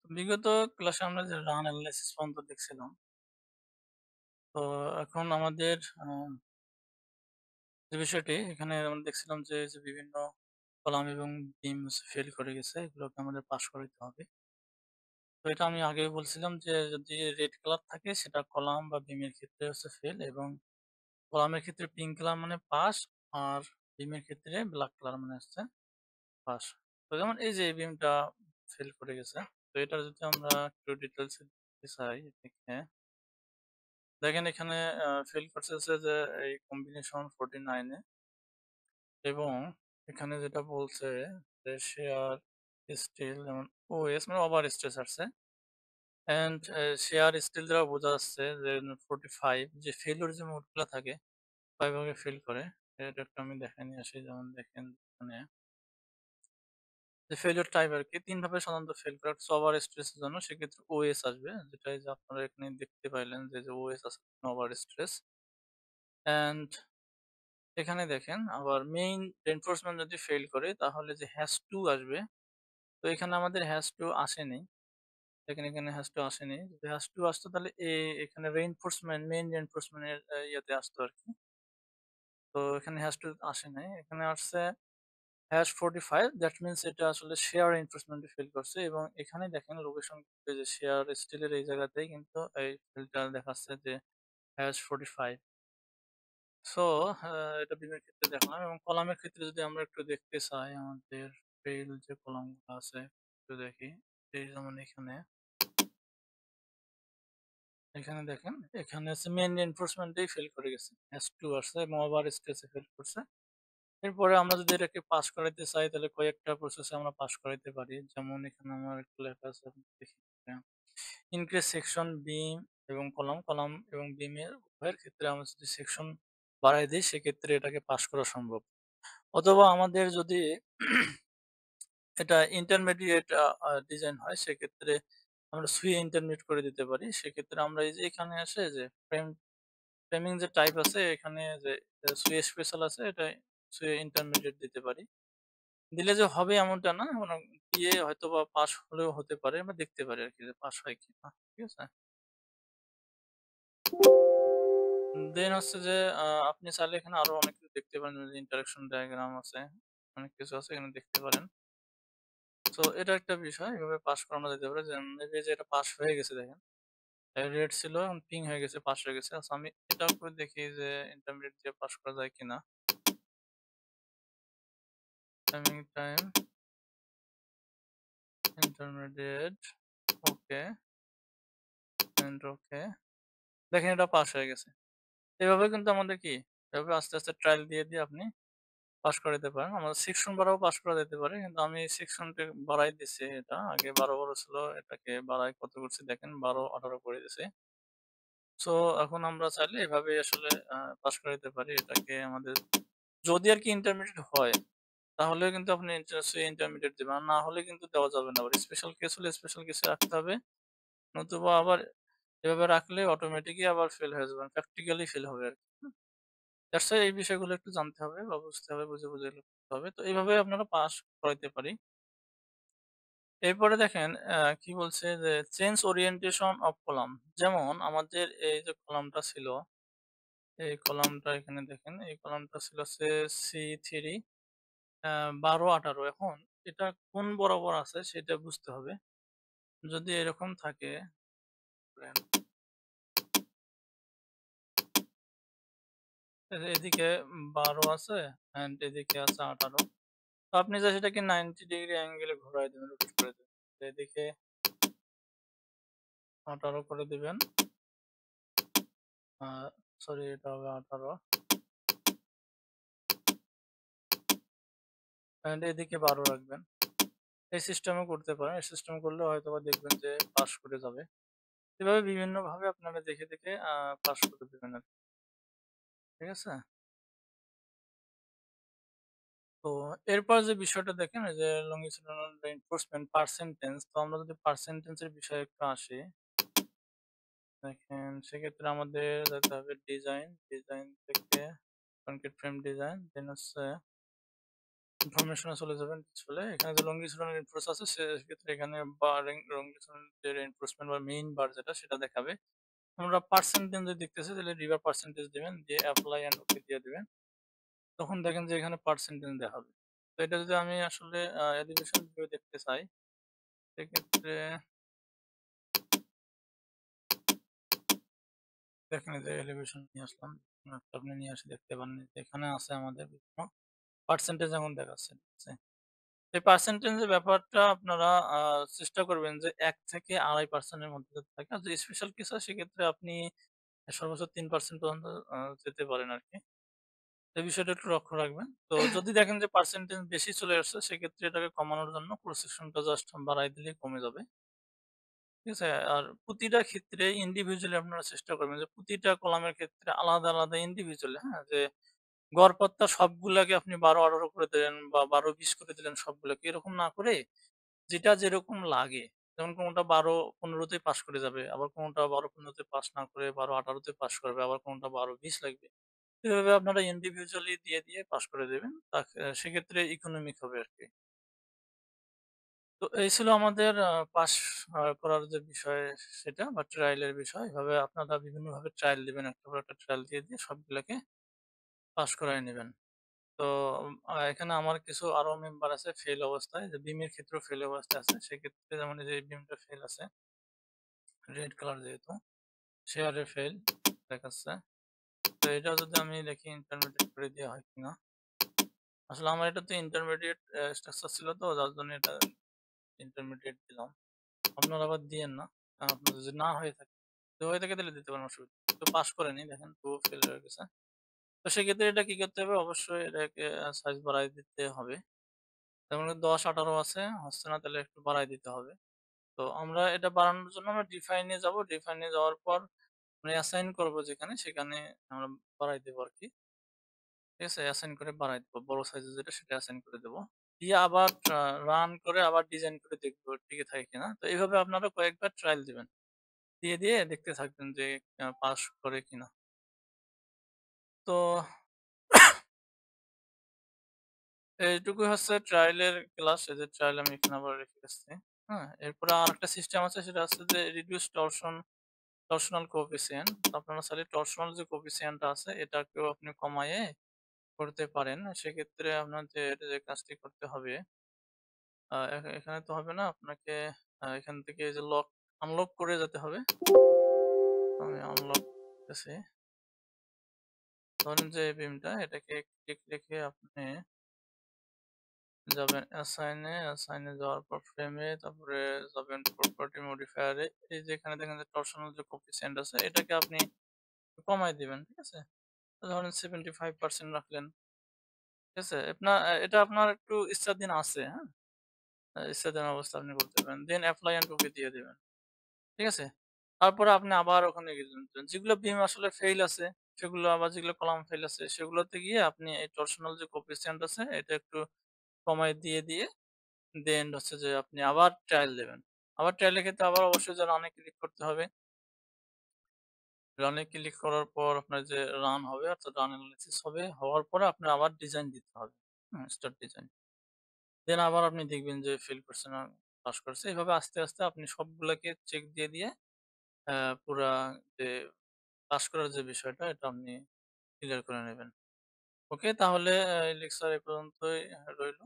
বিগত ক্লাসে আমরা যে রান অ্যানালাইসিস পর্যন্ত দেখছিলাম। তো এখন আমাদের যে বিষয়টি এখানে আমরা দেখছিলাম যে বিভিন্ন কলাম এবং বিম ফেল করে গেছে। এগুলোকে আমাদের পাস করাইতে হবে। তো এটা আমি আগেও বলছিলাম যে যদি রেড কালার থাকে সেটা কলাম বা বিমের ক্ষেত্রে হচ্ছে ফেল, এবং কলামের ক্ষেত্রে পিঙ্ক কালার মানে পাস, আর বিমের ক্ষেত্রে ব্ল্যাক কালার মানে হচ্ছে পাস। তো যেমন এই যে এই বিমটা ফেল করে গেছে। তো এটা যদি আমরা একটু ডিটেইলস এ দেখতে চাই, দেখে দেখেন এখানে ফেল করছে হচ্ছে যে এই কম্বিনেশন 49 এ, এবং এখানে যেটা বলছে যে শেয়ার স্টিল যেমন ওএস মানে ওভার স্ট্রেস আসছে, এন্ড শেয়ার স্টিল দ্বারা বোঝা যাচ্ছে যে 45 যে ফেলিওর যে মোডগুলো থাকে কয়ভাবে ফেল করে। এটা একটু আমি দেখে নিয়ে আসি। যেমন দেখেন মানে যে ফেলিওর টাইপ আর কি ৩ ভাবে সাধারণত ফেল করে। একটা ওভার স্ট্রেস এর জন্য সেক্ষেত্রে ওএস আসবে, যেটা এই যে আপনারা এখানে দেখতে পাইলেন যে ওএস আছে ওভার স্ট্রেস। এন্ড এখানে দেখেন আবার মেইন রেইনফোর্সমেন্ট যদি ফেল করে তাহলে যে হ্যাশ টু আসবে। তো এখানে আমাদের হ্যাশ টু আসেনি। দেখেন এখানে হ্যাশ টু আসেনি। যদি হ্যাশ টু আসতো তাহলে এখানে রেইনফোর্সমেন্ট মেইন রেইনফোর্সমেন্ট এর ইয়েতে আসতো আর কি। তো এখানে হ্যাশ টু আসে নাই, এখানে আসছে হ্যাশ 45। দ্যাট মিনস এটা আসলে শেয়ার রেইনফোর্সমেন্ট ফেল করছে, এবং এখানে দেখেন লোকেশন যে শেয়ার স্টিলের এই জায়গাতেই কিন্তু এই ফেলটা দেখাচ্ছে যে হ্যাশ 45। সো এটা বিমের ক্ষেত্রে দেখলাম, এবং কলামের ক্ষেত্রে যদি আমরা একটু দেখতে চাই আমাদের ফেইল যে কলামগুলো আছে একটু দেখি। এই যেমন এখানে এখানে দেখেন এখানে হচ্ছে মেইন এনফোর্সমেন্টেই ফেল করে গেছে, এস টু আসছে এবং ওভার স্ট্রেসে ফেল করছে। এরপরে আমরা যদি এটাকে পাস করাইতে চাই তাহলে কয়েকটা প্রসেসে আমরা পাস করাইতে পারি। যেমন এখানে আমার একটু লেখা আছে, আপনি দেখি ইনক্রিজ সেকশন বিম এবং কলাম, কলাম এবং বিমের উভয়ের ক্ষেত্রে আমরা যদি সেকশন বাড়াই দিই সেক্ষেত্রে এটাকে পাস করা সম্ভব। অথবা আমাদের যদি এটা ইন্টারমিডিয়েট ডিজাইন হয় সেক্ষেত্রে আমরা সুইয়ে ইন্টারমিডিয়েট করে দিতে পারি। সেক্ষেত্রে আমরা এই যে এখানে আসে যে ফ্রেমিং যে টাইপ আছে এখানে যে সুইয়ে স্পেশাল আছে, এটা সুইয়ে ইন্টারমিডিয়েট দিতে পারি। দিলে যে হবে এমনটা না, মানে দিয়ে হয়তোবা পাস হলেও হতে পারে, আমরা দেখতে পারি আরকি যে পাস হয় কিনা। ঠিক আছে? দেন হচ্ছে যে আপনি চাইলে এখানে আরো অনেক কিছু দেখতে পারেন, যেমন ইন্টারেকশন ডায়াগ্রাম আছে, অনেক কিছু আছে এখানে দেখতে পারেন। তো এটা একটা বিষয়, এভাবে পাস করানো যেতে পারে। যে মেবি যে এটা পাস হয়ে গেছে দেখেন। রেড ছিল এখন পিং হয়ে গেছে, পাস হয়ে গেছে। আচ্ছা আমি এটাও করে দেখি যে ইন্টারমিডিয়েট দিয়ে পাস করা যায় কিনা। Timing time intermediate okay and okay. দেখেন এটা পাস হয়ে গেছে। এভাবে কিন্তু আমাদের কি এভাবে আস্তে আস্তে ট্রায়াল দিয়ে আপনি পাস করাইতে পারেন। আমাদের সেকশন বাড়াও পাস করা যেতে পারে। কিন্তু আমি সেকশনটা বাড়াই দিছি, এটা আগে ১২ ছিল, এটাকে বাড়ায় কত করছি দেখেন ১২-১৮ করে দিছি। সো এখন আমরা চাইলে এভাবে আসলে পাস করাইতে পারি। এটাকে আমাদের যদি আরকি ইন্টারমিডিয়েট হয় তাহলেও কিন্তু আপনি ইন্টারমিডিয়েট দিবেন। আর না হলে কিন্তু দেওয়া যাবে না। আবার স্পেশাল কেস হলে স্পেশাল কেসে রাখতে হবে। নতুবা আবার এভাবে রাখলে অটোমেটিকই আবার ফেল হয়ে যাবে। প্র্যাকটিক্যালি ফেল হবে আরকি। দ্যাটস হোয়াই এই বিষয়গুলো একটু জানতে হবে বা বুঝতে হবে, বুঝে করতে হবে। তো এইভাবে আপনারা পাস করাইতে পারি। এরপরে দেখেন কি বলছে যে চেঞ্জ ওরিয়েন্টেশন অফ কলাম। যেমন আমাদের এই যে কলামটা ছিল, এই কলামটা এখানে দেখেন এই কলামটা ছিল হচ্ছে C3 ১২-১৮। এখন এটা কোন বরাবর আছে সেটা বুঝতে হবে। যদি এরকম থাকে ধরেন, এদিকে ১২ আছে অ্যান্ড এদিকে আছে ১৮। তো আপনি জাস্ট এটাকে 90 ডিগ্রি অ্যাঙ্গেলে ঘুরায় দিবেন, রোটেট করে দিবেন। তো এদিকে ১৮ করে দিবেন। আ সরি এটা হবে ১৮ অ্যান্ড এদিকে ১২ রাখবেন। এই সিস্টেমে করতে পারেন। এই সিস্টেম করলে হয়তোবা দেখবেন যে পাস করে যাবে। এভাবে বিভিন্নভাবে আপনারা দেখে পাস করে দিবেন আরকি। ঠিক আছে? তো এরপর যে বিষয়টা দেখেন এই যে longitudinal reinforcement পার্সেন্টেজ। তো আমরা যদি পার্সেন্টেজ এর বিষয়ে একটু আসি, দেখেন সেক্ষেত্রে আমাদের যেতে হবে ডিজাইন, ডিজাইন থেকে কনক্রিট ফ্রেম ডিজাইন, দেন হচ্ছে ইনফরমেশন এ চলে যাবেন। চলে এখানে যে longitudinal reinforce আছে সেক্ষেত্রে এখানে longitudinal যে reinforcement বা মেইন বার যেটা সেটা দেখাবে। আমরা পার্সেন্টেজ যদি দেখতেছি তাহলে রিভার পার্সেন্টেজ দিবেন, দিয়ে এপ্লাই এন্ড ওকে দিয়ে দিবেন। তখন দেখেন যে এখানে পার্সেন্টেজ দেখাবে। তো এটা যদি আমি আসলে এলিভেশন ভিউ দেখতে চাই, সেক্ষেত্রে দেখেন এই যে এলিভেশন নিয়ে আসলাম। আপনি নিয়ে আসে দেখতে পারেন যে এখানে আছে আমাদের বিভিন্ন পার্সেন্টেজ এখন দেখাচ্ছে। ঠিক আছে? এই পার্সেন্টেজের ব্যাপারটা আপনারা চেষ্টা করবেন যে ১ থেকে ২.৫% এর মধ্যে যাতে থাকে। আর যদি স্পেশাল কেস হয় সেক্ষেত্রে আপনি সর্বোচ্চ ৩% পর্যন্ত যেতে পারেন আরকি। এই বিষয়টা একটু লক্ষ্য রাখবেন। তো যদি দেখেন যে পার্সেন্টেজ বেশি চলে আসছে সেক্ষেত্রে এটাকে কমানোর জন্য প্রসেসনটা জাস্ট বাড়ায় দিলেই কমে যাবে। ঠিক আছে? আর প্রতিটা ক্ষেত্রে ইন্ডিভিজুয়ালি আপনারা চেষ্টা করবেন যে প্রতিটা কলামের ক্ষেত্রে আলাদা, আলাদা ইন্ডিভিজুয়ালি, হ্যাঁ? যে গড়পড়তা সবগুলাকে আপনি ১২-১৮ করে দিলেন বা ১২-২০ করে দিলেন সবগুলাকে। এরকম না করে যেটা যেরকম লাগে। যেমন কোনটা ১২-১৫ তেই পাস করে যাবে। আবার কোনটা ১২-১৫ তে পাস না করে ১২-১৮ তে পাস করবে। আবার কোনটা ১২-২০ লাগবে। এভাবে আপনারা ইন্ডিভিজুয়ালি দিয়ে, দিয়ে পাস করে দেবেন। সেক্ষেত্রে ইকোনমিক হবে আরকি। তো এই ছিল আমাদের পাস করার যে বিষয় সেটা বা ট্রায়াল এর বিষয়। এভাবে আপনারা বিভিন্নভাবে ট্রায়াল দিবেন। একটার পর একটা ট্রায়াল দিয়ে, দিয়ে সবগুলাকে পাস করায় নিবেন। তো এখানে আমার কিছু আরো মেম্বার আছে ফেইল অবস্থায়। যে বিমের ক্ষেত্রেও ফেইল অবস্থায় আছে। সেক্ষেত্রে যেমন এই যে এই বিমটা ফেইল আছে। রেড কালার যেহেতু শেয়ারে ফেইল দেখাচ্ছে। তো এটা যদি আমি দেখি ইন্টারমিডিয়েট করে দেওয়া হয় কিনা। আসলে আমার এটাতে ইন্টারমিডিয়েট স্ট্রাকচার ছিল তো যার জন্য এটা ইন্টারমিডিয়েট দিলাম। আপনারা আবার দিয়েন না। কারণ আপনার যদি না হয়ে থাকে, তো হয়ে থাকে তাহলে দিতে পারেন অসুবিধা নেই। তো পাস করেনি দেখেন, তবুও ফেল হয়ে গেছে। তো সেক্ষেত্রে এটা কি করতে হবে? অবশ্যই এটাকে সাইজ বাড়ায় দিতে হবে। যেমন ১০-১৮ আছে, হচ্ছে না তাহলে একটু বাড়ায় দিতে হবে। তো আমরা এটা বাড়ানোর জন্য আমরা ডিফাইন এ যাবো। ডিফাইন এ যাওয়ার পর আমরা অ্যাসাইন করবো যেখানে সেখানে আমরা বাড়ায় দেবো আরকি। ঠিক আছে? অ্যাসাইন করে বাড়ায় দেবো। বড় সাইজের যেটা সেটা অ্যাসাইন করে দেবো। দিয়ে আবার রান করে আবার ডিজাইন করে দেখবো টিকে থাকে কিনা। তো এভাবে আপনারা কয়েকবার ট্রায়াল দিবেন। দিয়ে, দিয়ে দেখতে থাকবেন যে পাস করে কিনা। তো এইটুকুই হচ্ছে ট্রায়ালের ক্লাস। এই যে ট্রায়াল আমি এখানে আবার রেখে গেছি। হ্যাঁ? এরপরে আরেকটা সিস্টেম আছে সেটা হচ্ছে যে রিডিউস টরশনাল কোএফিসিয়েন্ট। আপনারা চাইলে টরশনাল যে কোএফিসিয়েন্ট টা আছে এটাকেও আপনি কমায়ে করতে পারেন। সেক্ষেত্রে আপনাদের যে কাজটি করতে হবে, এখানে তো হবে না। আপনাকে এখান থেকে এই যে আনলক করে যেতে হবে। আমি আনলক করতেছি। ধরেন যে এই বিমটা এটাকে ক্লিক রেখে আপনি যাবেন অ্যাসাইন এ যাওয়ার পর ফ্রেমে, তারপরে যাবেন প্রপার্টি মডিফায়ার এ। এই যে এখানে দেখেন যে টরশনাল যে কোএফিসিয়েন্ট আছে এটাকে আপনি কমায় দিবেন। ঠিক আছে? তো ধরেন 75% রাখলেন। ঠিক আছে? এটা আপনার একটু ইচ্ছাধীন আছে, হ্যাঁ? ইচ্ছাধীন অবস্থায় আপনি করতে পারেন। দেন এপ্লাই এন্ড ওকে দিয়ে দিবেন। ঠিক আছে? তারপরে আপনি আবার ওখানে গেলেন। যেগুলো বিম আসলে ফেইল আছে সেগুলো, আবার যেগুলো কলাম ফেইল আছে সেগুলোতে গিয়ে আপনি এই টরশনাল যে কোএফিসিয়েন্ট আছে এটা একটু কমায় দিয়ে, দিয়ে দেন হচ্ছে যে আপনি আবার ট্রায়াল দিবেন। আবার ট্রায়ালের ক্ষেত্রে আবার অবশ্যই যে রান এ ক্লিক করতে হবে। রান এ ক্লিক করার পর আপনার যে রান হবে অর্থাৎ রান এনালাইসিস হবে। হওয়ার পরে আপনার আবার ডিজাইন দিতে হবে। Start design. দেন আবার আপনি দেখবেন যে ফেল করছে না পাস করছে। এভাবে আস্তে, আস্তে আপনি সবগুলাকে চেক দিয়ে, দিয়ে আ পুরা যে পাস করার যে বিষয়টা এটা আপনি ক্লিয়ার করে নেবেন। ওকে, তাহলে এই লেকচার এ পর্যন্তই রইল।